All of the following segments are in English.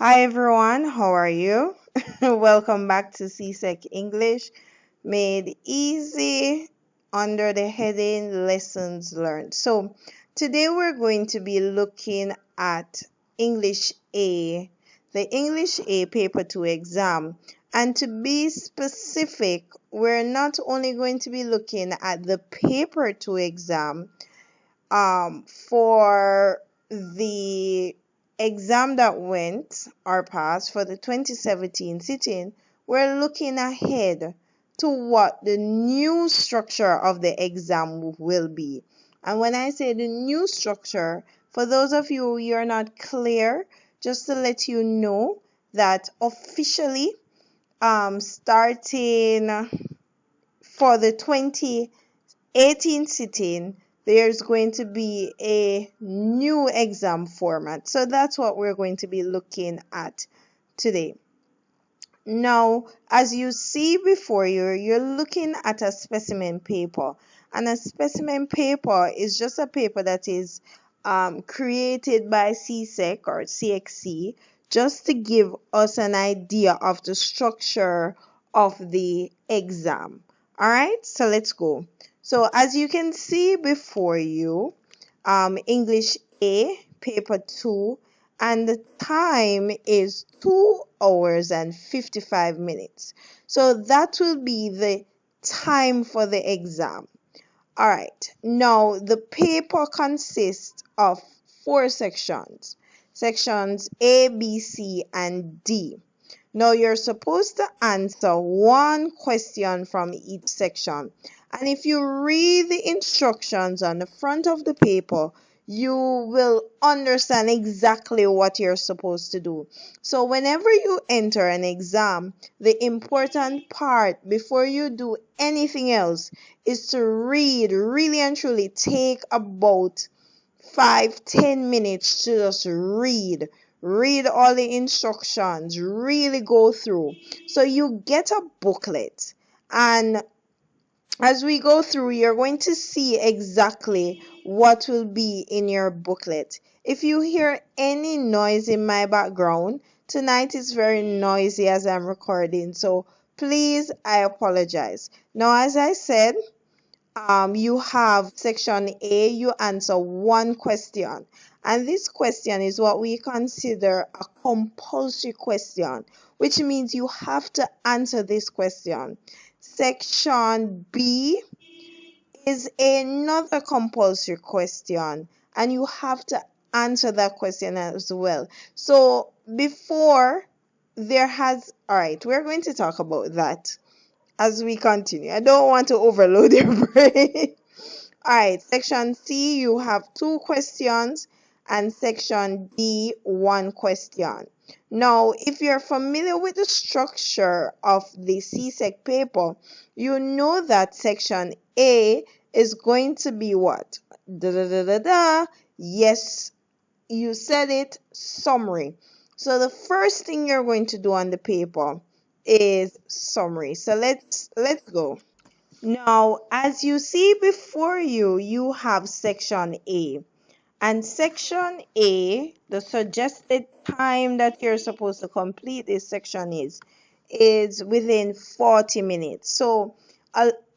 Hi everyone, how are you? Welcome back to CSEC English Made Easy under the heading Lessons Learned. So, today we're going to be looking at English A, the English A Paper 2 exam. And to be specific, we're not only going to be looking at the Paper 2 exam for the exam that went or passed for the 2017 sitting, we're looking ahead to what the new structure of the exam will be. And when I say the new structure, for those of you who are not clear, just to let you know that officially starting for the 2018 sitting, there's going to be a new exam format. So that's what we're going to be looking at today. Now, as you see before you, you're looking at a specimen paper. And a specimen paper is just a paper that is created by CSEC or CXC just to give us an idea of the structure of the exam. All right, so let's go. So as you can see before you, English A, paper 2, and the time is 2 hours and 55 minutes. So that will be the time for the exam. All right, now the paper consists of 4 sections. Sections A, B, C, and D. Now you're supposed to answer one question from each section. And if you read the instructions on the front of the paper, you will understand exactly what you're supposed to do. So whenever you enter an exam, the important part before you do anything else is to read, really and truly take about 5-10 minutes to just read all the instructions, really go through. So you get a booklet, and as we go through, you're going to see exactly what will be in your booklet. If you hear any noise in my background, tonight is very noisy as I'm recording, so please, I apologize. Now, as I said, you have section A, you answer one question. And this question is what we consider a compulsory question, which means you have to answer this question. Section B is another compulsory question, and you have to answer that question as well. So before all right, we're going to talk about that as we continue. I don't want to overload your brain. All right, section C, you have 2 questions, and section D, 1 question. Now, if you're familiar with the structure of the CSEC paper, you know that section A is going to be what? Yes, you said it, summary. So the first thing you're going to do on the paper is summary. So let's go. Now, as you see before you, you have section A. And section A, the suggested time that you're supposed to complete this section is within 40 minutes. So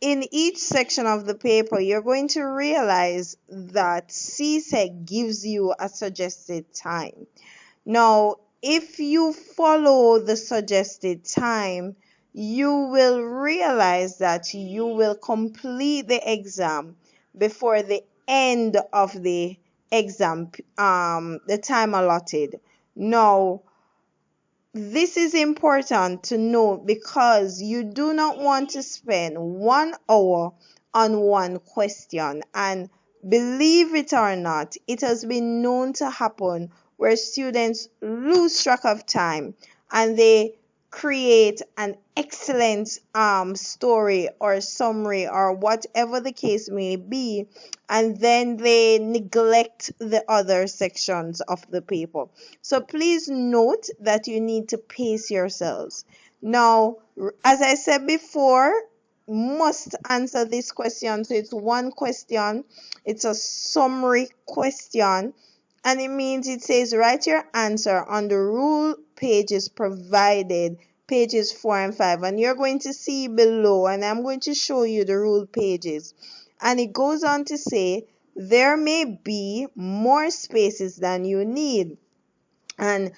in each section of the paper, you're going to realize that CSEC gives you a suggested time. Now, if you follow the suggested time, you will realize that you will complete the exam before the end of the exam, the time allotted. Now, this is important to note because you do not want to spend 1 hour on one question. And believe it or not, it has been known to happen where students lose track of time and they create an excellent story or summary or whatever the case may be, and then they neglect the other sections of the paper. So please note that you need to pace yourselves. Now, as I said before, must answer this question. So it's one question, it's a summary question, And it says write your answer on the rule pages provided, pages 4 and 5. And you're going to see below, and I'm going to show you the rule pages. And it goes on to say there may be more spaces than you need. And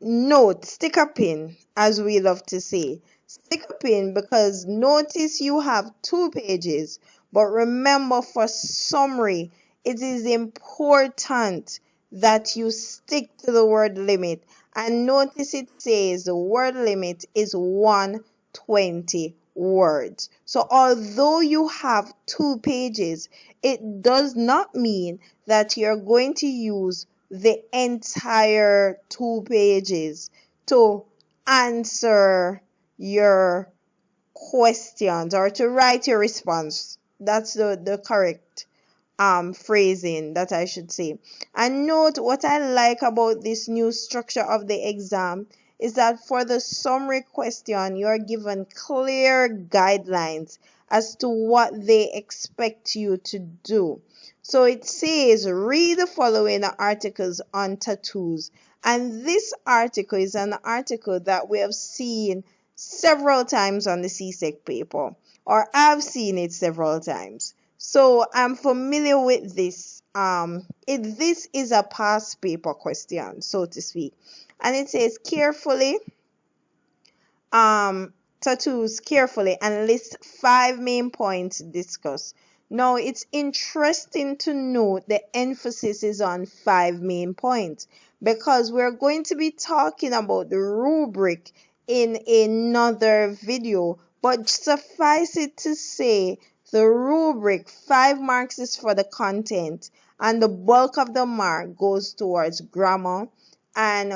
note, stick a pin, as we love to say. Stick a pin because notice you have 2 pages. But remember, for summary, it is important that you stick to the word limit. And notice it says the word limit is 120 words. So although you have 2 pages, it does not mean that you're going to use the entire 2 pages to answer your questions or to write your response. That's the correct phrasing that I should say. And note, what I like about this new structure of the exam is that for the summary question, you are given clear guidelines as to what they expect you to do. So it says, read the following articles on tattoos. And this article is an article that we have seen several times on the CSEC paper, or I've seen it several times. So I'm familiar with this. This is a past paper question, so to speak. And it says carefully, tattoos carefully and list 5 main points discussed. Now, it's interesting to note the emphasis is on 5 main points because we're going to be talking about the rubric in another video. But suffice it to say, the rubric, 5 marks is for the content, and the bulk of the mark goes towards grammar and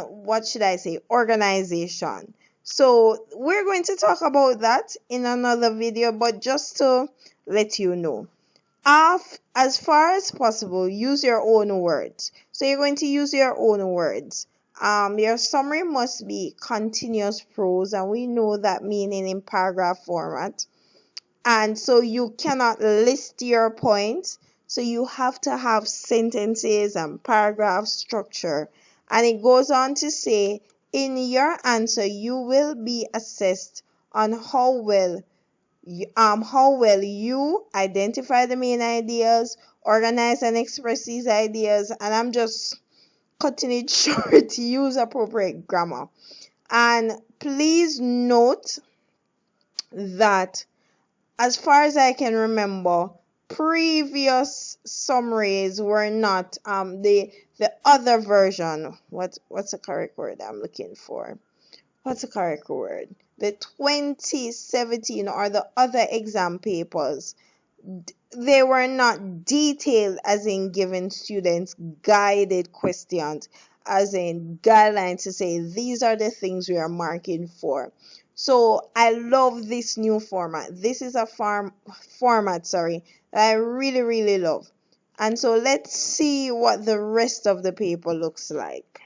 organization. So we're going to talk about that in another video, but just to let you know, as far as possible, use your own words. So you're going to use your own words. Your summary must be continuous prose, and we know that meaning in paragraph format. And so you cannot list your points. So you have to have sentences and paragraph structure. And it goes on to say, in your answer, you will be assessed on how well you identify the main ideas, organize and express these ideas. And I'm just cutting it short to use appropriate grammar. And please note that, as far as I can remember, previous summaries were not the other version. What's the correct word I'm looking for? What's the correct word? The 2017 or the other exam papers, they were not detailed as in giving students guided questions, as in guidelines to say these are the things we are marking for. So I love this new format. This is a format that I really, really love. And so let's see what the rest of the paper looks like.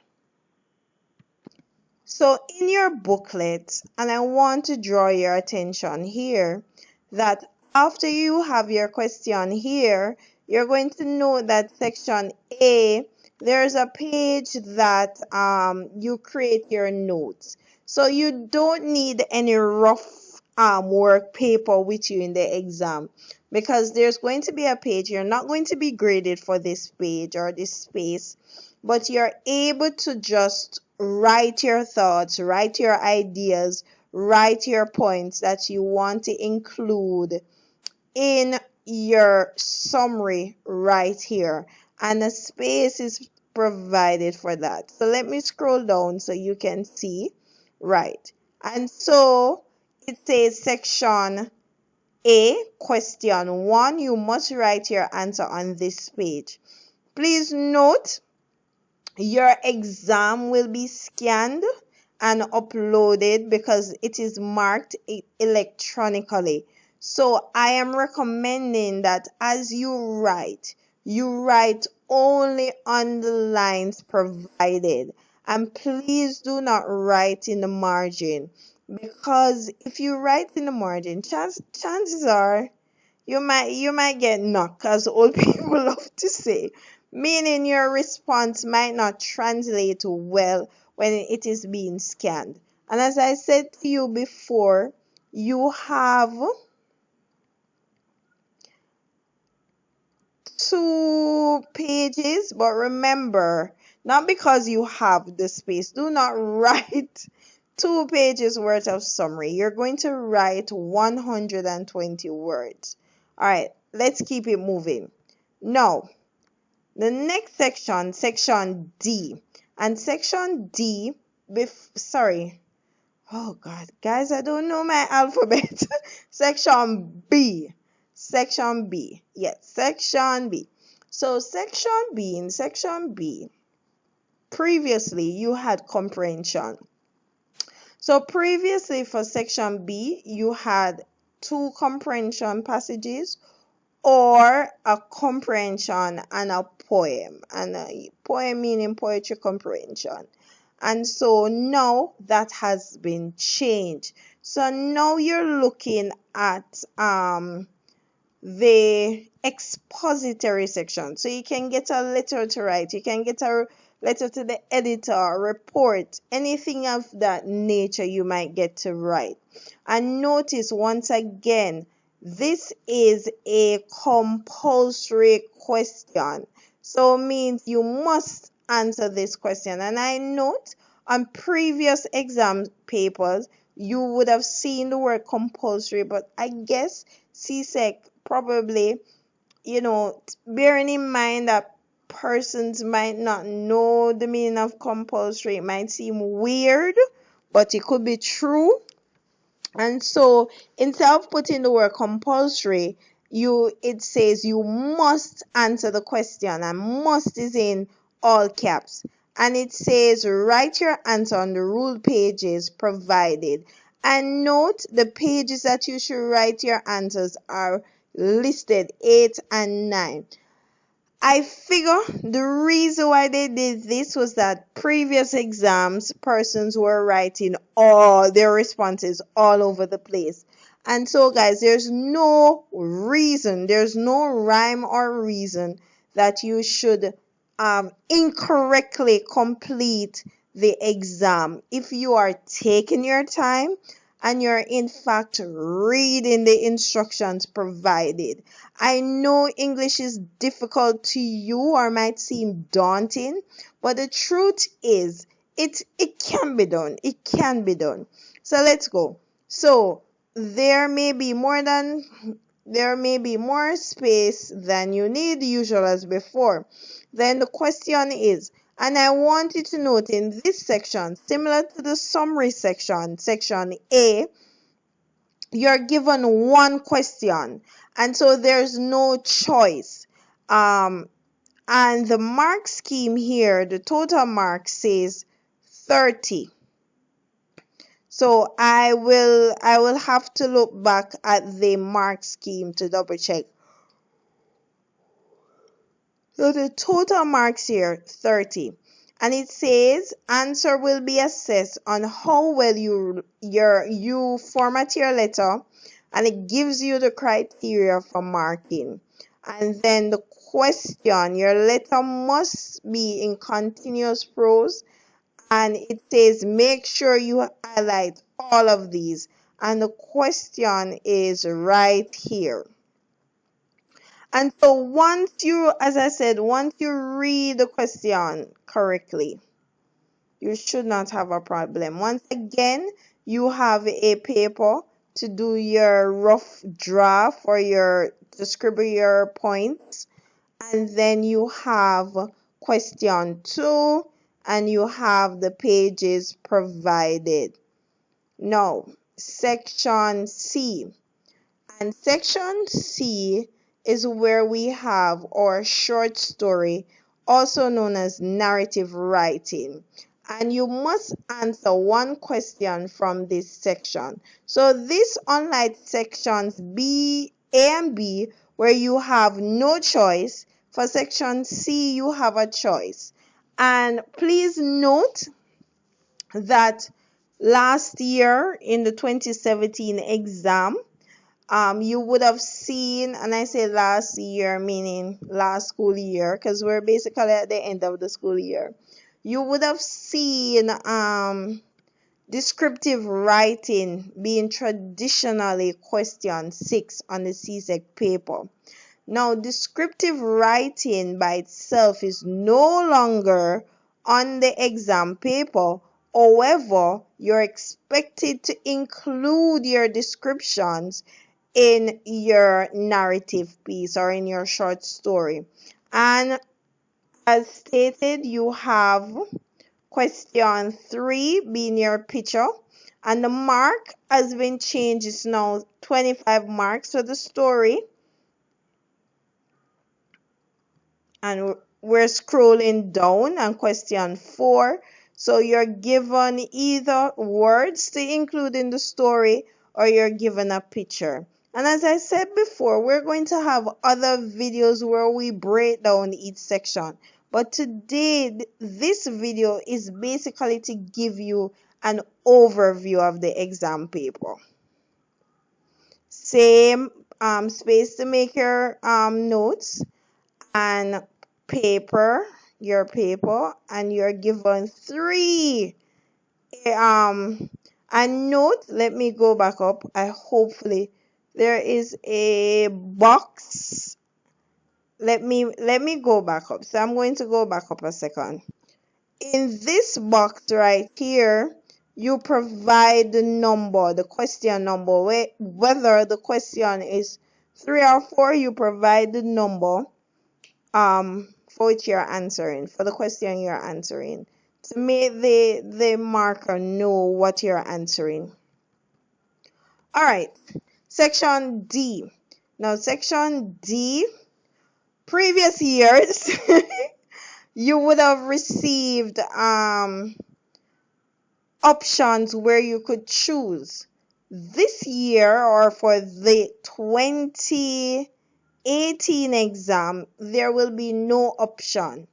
So in your booklet, and I want to draw your attention here, that after you have your question here, you're going to know that section A, there's a page that you create your notes. So you don't need any rough work paper with you in the exam, because there's going to be a page. You're not going to be graded for this page or this space, but you're able to just write your thoughts, write your ideas, write your points that you want to include in your summary right here. And a space is provided for that. So let me scroll down so you can see. Right. And so it says section A, question 1, you must write your answer on this page. Please note, your exam will be scanned and uploaded because it is marked electronically. So I am recommending that as you write only on the lines provided. And please do not write in the margin, because if you write in the margin, chances are you might get knocked, as old people love to say, meaning your response might not translate well when it is being scanned. And as I said to you before, you have 2 pages, but remember, not because you have the space, do not write 2 pages worth of summary. You're going to write 120 words. All right, let's keep it moving. Now, the next section, section D. And section D, oh God, guys, I don't know my alphabet. Section B. Section B. Yes, section B. So in section B, previously you had comprehension. So previously for section B, you had 2 comprehension passages, or a comprehension and a poem. And a poem meaning poetry comprehension. And so now that has been changed. So now you're looking at the expository section. So you can get a letter to write. You can get a letter to the editor, report, anything of that nature you might get to write. And notice once again, this is a compulsory question. So it means you must answer this question. And I note on previous exam papers, you would have seen the word compulsory, but I guess CSEC probably, bearing in mind that persons might not know the meaning of compulsory, it might seem weird, but it could be true. And so instead of putting the word compulsory, it says you must answer the question, and must is in all caps. And it says write your answer on the ruled pages provided. And note the pages that you should write your answers are listed 8 and 9. I figure the reason why they did this was that previous exams, persons were writing all their responses all over the place. And so, guys, there's no rhyme or reason that you should incorrectly complete the exam if you are taking your time and you're in fact reading the instructions provided. I know English is difficult to you or might seem daunting, but the truth is it can be done. It can be done. So let's go. So there may be more space than you need, usual as before. Then the question is, and I want you to note in this section, similar to the summary section, section A, you're given 1 question. And so there's no choice. And the mark scheme here, the total mark says 30. So I will have to look back at the mark scheme to double check. So the total marks here, 30. And it says answer will be assessed on how well you format your letter, and it gives you the criteria for marking. And then the question, your letter must be in continuous prose, and it says make sure you highlight all of these. And the question is right here. And so once you read the question correctly, you should not have a problem. Once again, you have a paper to do your rough draft or to scribble your points. And then you have question 2, and you have the pages provided. Now, section C. And section C is where we have our short story, also known as narrative writing. And you must answer 1 question from this section. So this, unlike sections A and B, where you have no choice, for section C you have a choice. And please note that last year in the 2017 exam, you would have seen, and I say last year meaning last school year because we're basically at the end of the school year. You would have seen descriptive writing being traditionally question 6 on the CSEC paper. Now, descriptive writing by itself is no longer on the exam paper. However, you're expected to include your descriptions in your narrative piece or in your short story. And as stated, you have question 3 being your picture, and the mark has been changed. It's now 25 marks for the story. And we're scrolling down on question 4. So you're given either words to include in the story or you're given a picture. And as I said before, we're going to have other videos where we break down each section. But today, this video is basically to give you an overview of the exam paper. Same space to make your notes, and your paper, and you're given 3 and note. Let me go back up. Hopefully there is a box. Let me go back up. So I'm going to go back up a second. In this box right here, you provide the number, the question number. Whether the question is 3 or 4, you provide the number for which you're answering, for the question you're answering, to make the marker know what you're answering. All right, section D. Now, section D, previous years, you would have received options where you could choose. This year, or for the 2018 exam, there will be no option,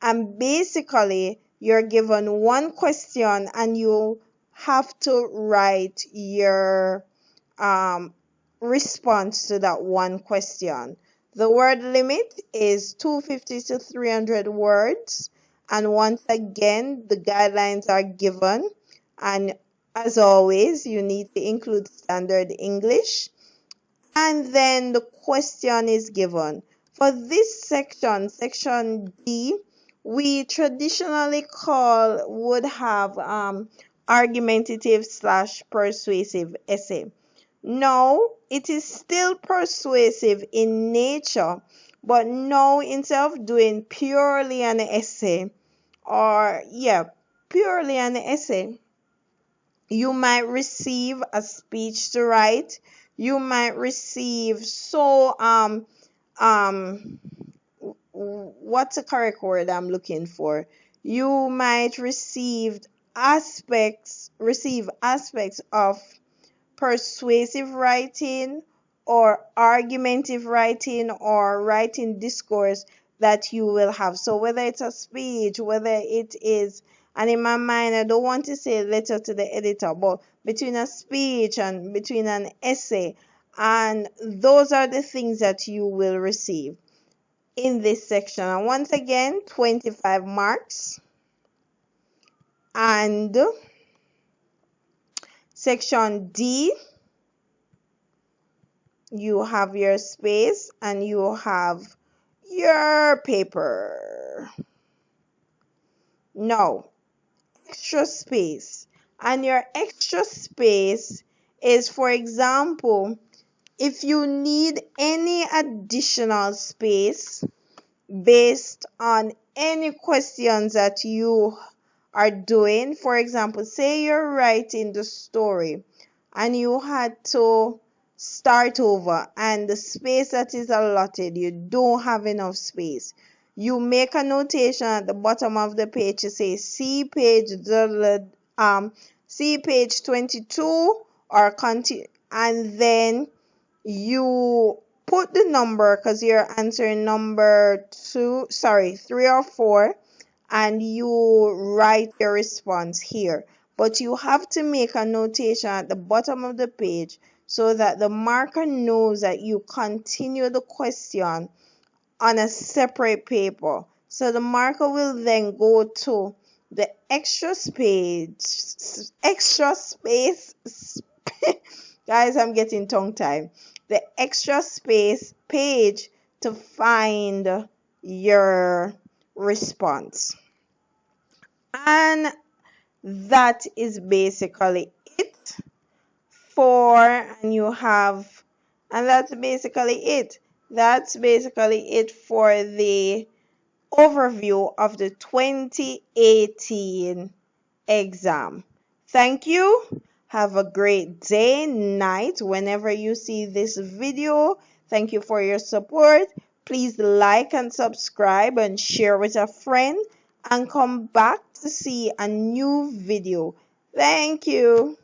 and basically you're given one question and you have to write your response to that one question. The word limit is 250 to 300 words, and once again the guidelines are given, and as always you need to include standard English. And then the question is given. For this section, section D, we traditionally would have argumentative / persuasive essay. Now, it is still persuasive in nature, but now instead of doing purely an essay, purely an essay, you might receive a speech to write. You might receive what's the correct word I'm looking for? You might receive aspects of persuasive writing or argumentative writing or writing discourse that you will have. So whether it's a speech, whether it is, and in my mind I don't want to say letter to the editor, but between a speech and between an essay, and those are the things that you will receive in this section. And once again, 25 marks. And section D, you have your space and you have your paper. Now, extra space. And your extra space is, for example, if you need any additional space based on any questions that you are doing. For example, say you're writing the story and you had to start over, and the space that is allotted, you don't have enough space. You make a notation at the bottom of the page to say see page 22 or continue, and then you put the number, because you're answering number 3 or 4, and you write your response here. But you have to make a notation at the bottom of the page so that the marker knows that you continue the question on a separate paper. So the marker will then go to the extra space, guys, I'm getting tongue tied. The extra space page to find your response. And that is basically it that's basically it. That's basically it for the overview of the 2018 exam. Thank you. Have a great day, night, whenever you see this video. Thank you for your support. Please like and subscribe and share with a friend, and come back to see a new video. Thank you.